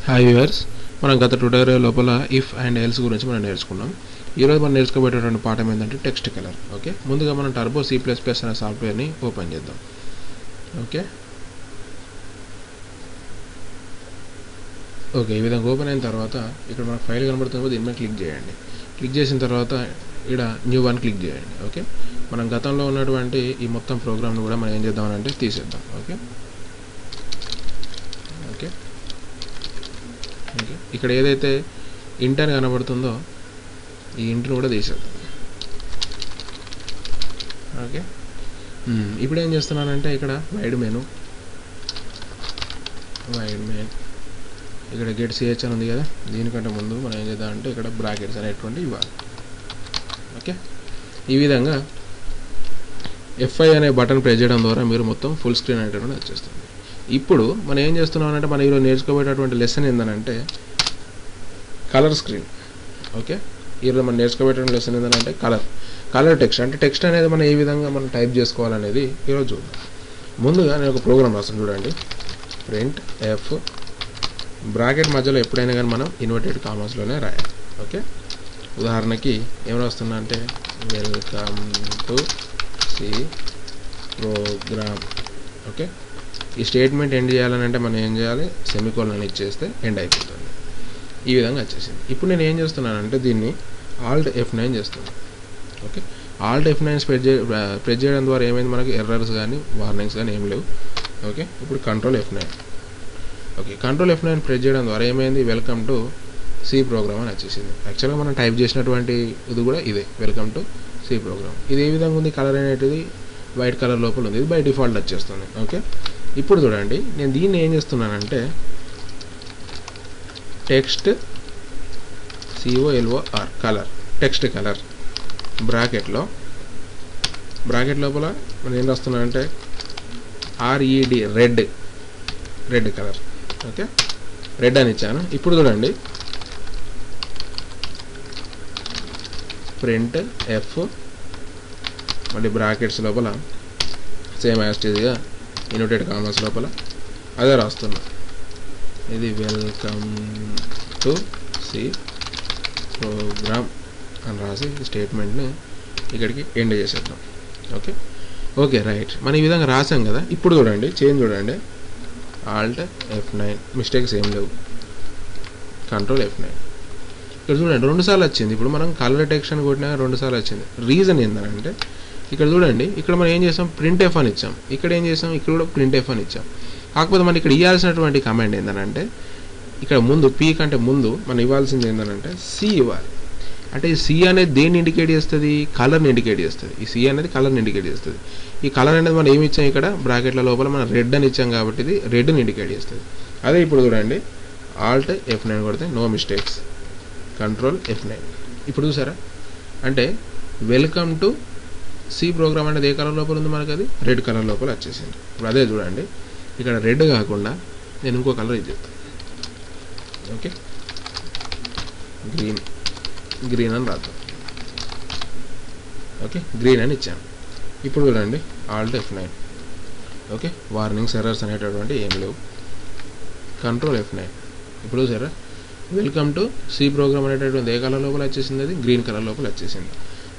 Hi viewers, మనం గత tutorial లోపల ఇఫ్ అండ్ ఎల్స్ గురించి మనం నేర్చుకున్నాం. ఈరోజు మనం నేర్చుకోబోయేటటువంటి పాఠం ఏంటంటే టెక్స్ట్ కలర్. ఓకే, ముందుగా మనం టర్బో C++ అనే సాఫ్ట్వేర్ని ఓపెన్ చేద్దాం. ఓకే, ఈ విధంగా ఓపెన్ అయిన తర్వాత ఇక్కడ మనకు ఫైల్ కనబడుతుంది, దీని మీద క్లిక్ చేయండి. క్లిక్ చేసిన తర్వాత ఇక్కడ న్యూ వన్ క్లిక్ చేయండి. ఓకే, మనం గతంలో ఉన్నటువంటి ఈ మొత్తం ప్రోగ్రామ్ని కూడా మనం ఏం చేద్దామనంటే తీసేద్దాం. ఓకే, ఇక్కడ ఏదైతే ఇంట్ అని కనబడుతుందో ఈ ఇంట్ని కూడా తీసేద్దాం. ఓకే, ఇప్పుడు ఏం చేస్తున్నానంటే ఇక్కడ వైడ్ మెయిన్ ఇక్కడ గెట్ CH అని ఉంది కదా, దీనికంటే ముందు మనం ఏం చేద్దామంటే ఇక్కడ బ్రాకెట్స్ అనేటువంటి ఇవ్వాలి. ఓకే, ఈ విధంగా F5 అనే బటన్ ప్రెస్ చేయడం ద్వారా మీరు మొత్తం ఫుల్ స్క్రీన్ అనేటువంటి వచ్చేస్తుంది. ఇప్పుడు మనం ఏం చేస్తున్నాం అంటే మనం ఈరోజు నేర్చుకోబోయేటటువంటి లెసన్ ఏంటంటే కలర్ స్క్రీన్. ఓకే, ఈరోజు మనం నేర్చుకోబోయేటువంటి లెసన్ ఏంటంటే కలర్ టెక్స్ట్. అంటే టెక్స్ట్ అనేది మనం ఏ విధంగా మనం టైప్ చేసుకోవాలనేది ఈరోజు చూద్దాం. ముందుగా నేను ఒక ప్రోగ్రామ్ రాస్తాను, చూడండి. ప్రింట్ F బ్రాకెట్ మధ్యలో ఎప్పుడైనా కానీ మనం ఇన్వర్టెడ్ కామర్స్లోనే రాయాలి. ఓకే, ఉదాహరణకి ఏం రాస్తున్నా అంటే welcome to C program. Okay, ఈ స్టేట్మెంట్ ఎండ్ చేయాలని అంటే మనం ఏం చేయాలి, సెమికోలన్ ఇచ్చేస్తే ఎండ్ అయిపోతుంది. ఈ విధంగా వచ్చేసింది. ఇప్పుడు నేను ఏం చేస్తున్నానంటే దీన్ని Alt F9 చేస్తున్నాను. ఓకే, Alt F9 ప్రెస్ చేయడం ద్వారా ఏమైంది, మనకి ఎర్రర్స్ కానీ వార్నింగ్స్ కానీ ఏం లేవు. ఓకే, ఇప్పుడు Control F9. Okay, Control F9 press చేయడం ద్వారా ఏమైంది, వెల్కమ్ టు C ప్రోగ్రామ్ అని వచ్చేసింది. యాక్చువల్గా మనం టైప్ చేసినటువంటి ఇది కూడా ఇదే, వెల్కమ్ టు C ప్రోగ్రామ్. ఇది ఏ విధంగా ఉంది, కలర్ అనేటిది వైట్ కలర్ లోపల ఉంది, ఇది బై డిఫాల్ట్ వచ్చేస్తుంది. ఓకే, ఇప్పుడు చూడండి, నేను దీన్ని ఏం చేస్తున్నానంటే text COLOR colour, text colour bracket లోపల మనం ఏం రాస్తున్నానంటే RED red colour. Okay, red అని ఇచ్చాను. ఇప్పుడు చూడండి ప్రింట్ F మళ్ళీ బ్రాకెట్స్ లోపల సేమ్ యాస్టీజ్గా ఇన్వర్టెడ్ కామర్స్ లోపల అదే రాస్తున్నా, ఇది వెల్కమ్ టు C ప్రోగ్రామ్ అని రాసి స్టేట్మెంట్ని ఇక్కడికి ఎండ్ చేసేద్దాం. ఓకే రైట్, మనం ఈ విధంగా రాసాం కదా. ఇప్పుడు చూడండి చేంజ్, చూడండి Alt F9, మిస్టేక్స్ ఏం లేవు. Control F9. ఇక్కడ చూడండి 2 సార్లు వచ్చింది. ఇప్పుడు మనం కలర్ టెక్స్ట్ అని కొట్టినా 2 సార్లు వచ్చింది. రీజన్ ఏంటంటే ఇక్కడ చూడండి, ఇక్కడ మనం ఏం చేసాం, ప్రింట్ F అని ఇచ్చాం. ఇక్కడ ఏం చేసాం, ఇక్కడ కూడా ప్రింట్ F అని ఇచ్చాం. కాకపోతే మనం ఇక్కడ ఇవ్వాల్సినటువంటి కమాండ్ ఏంటంటే ఇక్కడ ముందు P కంటే ముందు మనం ఇవ్వాల్సింది ఏంటంటే C ఇవ్వాలి. అంటే ఈ C అనేది దేన్ని ఇండికేట్ చేస్తుంది, కలర్ని ఇండికేట్ చేస్తుంది. ఈ C అనేది కలర్ని ఇండికేట్ చేస్తుంది. ఈ కలర్ అనేది మనం ఏమి ఇచ్చాం, ఇక్కడ బ్రాకెట్ల లోపల మనం రెడ్ అని ఇచ్చాం కాబట్టి ఇది రెడ్ని ఇండికేట్ చేస్తుంది. అదే ఇప్పుడు చూడండి Alt F9 కొడితే నో మిస్టేక్స్, Control F9. ఇప్పుడు చూసారా, అంటే వెల్కమ్ టు C ప్రోగ్రామ్ అనేది ఏ కలర్ లోపల ఉంది, మనకు అది రెడ్ కలర్ లోపల వచ్చేసింది. ఇప్పుడు అదే చూడండి, ఇక్కడ రెడ్ కాకుండా నేను ఇంకో కలర్ ఇచ్చేస్తాను. ఓకే, గ్రీన్ అని రాద్దాం. ఓకే, గ్రీన్ అని ఇచ్చాను. ఇప్పుడు చూడండి Alt F9. Okay, warnings errors అనేటటువంటి ఏం లేవు. Control F9. ఇప్పుడు సరే వెల్కమ్ టు C ప్రోగ్రామ్ అనేటటువంటి ఏ కలర్ లోపల వచ్చేసింది, అది గ్రీన్ కలర్ లోపల వచ్చేసింది.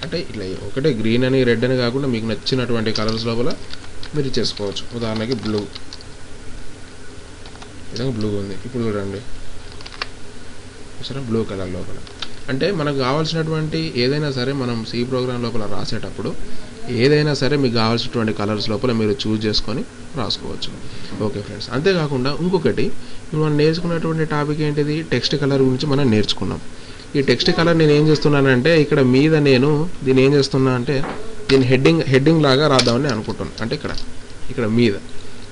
అంటే ఇట్లా ఒకటే గ్రీన్ అని రెడ్ అని కాకుండా మీకు నచ్చినటువంటి కలర్స్ లోపల మీరు చేసుకోవచ్చు. ఉదాహరణకి బ్లూ, విధంగా బ్లూ ఉంది. ఇప్పుడు చూడండి సరే బ్లూ కలర్ లోపల. అంటే మనకు కావాల్సినటువంటి ఏదైనా సరే మనం C ప్రోగ్రామ్ లోపల రాసేటప్పుడు ఏదైనా సరే మీకు కావాల్సినటువంటి కలర్స్ లోపల మీరు చూస్ చేసుకొని రాసుకోవచ్చు. ఓకే ఫ్రెండ్స్, అంతేకాకుండా ఇంకొకటి మనం నేర్చుకున్నటువంటి టాపిక్ ఏంటిది, టెక్స్ట్ కలర్ గురించి మనం నేర్చుకున్నాం. ఈ టెక్స్ట్ కలర్ నేను ఏం చేస్తున్నానంటే ఇక్కడ మీద నేను దీన్ని ఏం చేస్తున్నా అంటే దీన్ని హెడ్డింగ్ లాగా రాద్దామని అనుకుంటున్నాను. అంటే ఇక్కడ మీద.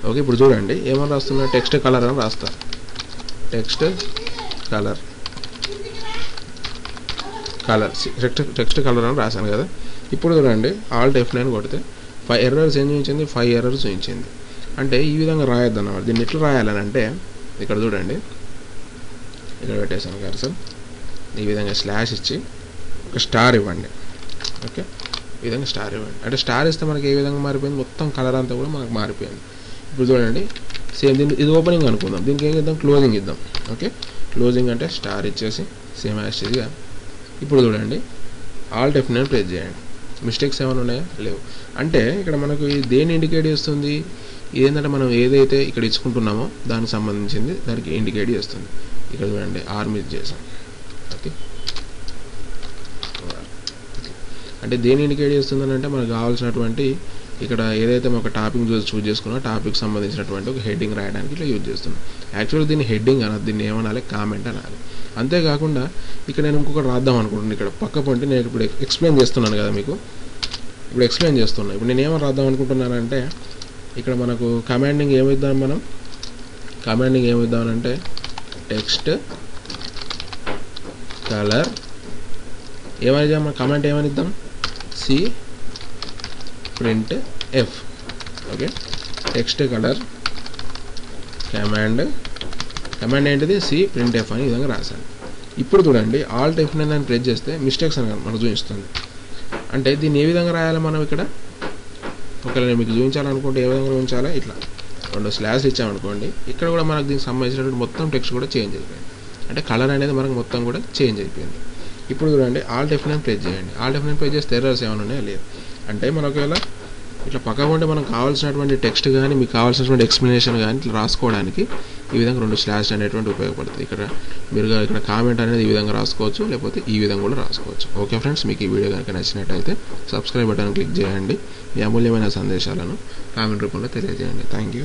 ఓకే, ఇప్పుడు చూడండి ఏమని రాస్తున్నా, టెక్స్ట్ కలర్ అని రాస్తా. టెక్స్ట్ కలర్ అని రాశాను కదా. ఇప్పుడు చూడండి Alt F9 కొడితే 5 ఎర్రర్స్ ఏం చూపించింది, 5 ఎర్రర్స్ చూపించింది. అంటే ఈ విధంగా రాయొద్దు అన్నమాట. దీన్ని ఎట్లా రాయాలని అంటే ఇక్కడ చూడండి, ఇక్కడ పెట్టేసాను కర్సర్. ఈ విధంగా స్లాష్ ఇచ్చి ఒక స్టార్ ఇవ్వండి. ఓకే, ఈ విధంగా స్టార్ ఇవ్వండి. అంటే స్టార్ ఇస్తే మనకి ఏ విధంగా మారిపోయింది, మొత్తం కలర్ అంతా కూడా మనకు మారిపోయింది. ఇప్పుడు చూడండి సేమ్ దీన్ని ఇది ఓపెనింగ్ అనుకుందాం, దీనికి ఏం చేద్దాం క్లోజింగ్ ఇద్దాం. ఓకే, క్లోజింగ్ అంటే స్టార్ ఇచ్చేసి సేమ్ యాస్టీజ్గా. ఇప్పుడు చూడండి ఆల్ట్ F9 ప్రెస్ చేయండి. మిస్టేక్స్ ఏమైనా ఉన్నాయా? లేవు. అంటే ఇక్కడ మనకు ఇది దేన్ని ఇండికేట్ చేస్తుంది? ఏంటంటే మనం ఏదైతే ఇక్కడ ఇచ్చుకుంటున్నామో దానికి సంబంధించింది దానికి ఇండికేట్ చేస్తుంది. ఇక్కడ చూడండి ఆర్ మిస్ చేసాం. ఓకే, అంటే దేన్ని ఇండికేట్ చేస్తుందని అంటే మనకు కావాల్సినటువంటి ఇక్కడ ఏదైతే మనం ఒక టాపిక్ చూస్ చేసుకున్నా టాపిక్ సంబంధించినటువంటి ఒక హెడ్డింగ్ రాయడానికి ఇట్లా యూజ్ చేస్తున్నాం. యాక్చువల్గా దీన్ని హెడ్డింగ్ అనాలి, దీన్ని ఏమనాలి కామెంట్ అనాలి. అంతేకాకుండా ఇక్కడ నేను ఇంకొకటి రాద్దాం అనుకుంటున్నాను. ఇక్కడ పక్క పొంటి నేను ఇప్పుడు ఎక్స్ప్లెయిన్ చేస్తున్నాను కదా మీకు, ఇప్పుడు ఎక్స్ప్లెయిన్ చేస్తున్నాను. ఇప్పుడు నేను ఏమని రాద్దాం అనుకుంటున్నానంటే ఇక్కడ మనకు కమాండింగ్ ఏమిద్దాం, మనం కమాండింగ్ ఏమిద్దామనంటే టెక్స్ట్ కలర్ ఏమని ఇద్దాం, మన కమాండ్ ఏమని ఇద్దాం c print f. Okay, text color command ఏంటిది సి ప్రింట్ ఎఫ్ అని ఈ విధంగా రాశాను. ఇప్పుడు చూడండి ఆల్ట్ F9 అని ప్రెస్ చేస్తే మిస్టేక్స్ అని మనకు చూపిస్తుంది. అంటే దీన్ని ఏ విధంగా రాయాలి మనం ఇక్కడ, ఒకవేళ నేను మీకు చూపించాలనుకుంటే ఏ విధంగా చూపించాలి, ఇట్లా 2 స్లాష్ ఇచ్చామనుకోండి, ఇక్కడ కూడా మనకు దీనికి సంబంధించినటువంటి మొత్తం టెక్స్ట్ కూడా చేంజ్ అయిపోయింది. అంటే కలర్ అనేది మనకు మొత్తం కూడా చేంజ్ అయిపోయింది. ఇప్పుడు చూడండి ఆల్ట్ F9 ప్రెస్ చేయండి. ఆల్ట్ F9 ప్రెస్ చేస్తే ఎర్రర్స్ ఏమైనా ఉన్నాయా? లేదు. అంటే మనకు ఒకవేళ ఇట్లా పక్కగా ఉంటే మనకు కావాల్సినటువంటి టెక్స్ట్ కానీ మీకు కావాల్సినటువంటి ఎక్స్ప్లెనేషన్ కానీ ఇట్లా రాసుకోవడానికి ఈ విధంగా 2 స్లాష్ అనేటువంటి ఉపయోగపడుతుంది. ఇక్కడ కామెంట్ అనేది ఈ విధంగా రాసుకోవచ్చు, లేకపోతే ఈ విధంగా కూడా రాసుకోవచ్చు. ఓకే ఫ్రెండ్స్, మీకు ఈ వీడియో కనుక నచ్చినట్టయితే సబ్స్క్రైబ్ బటన్ క్లిక్ చేయండి. మీ అమూల్యమైన సందేశాలను కామెంట్ రూపంలో తెలియజేయండి. Thank you.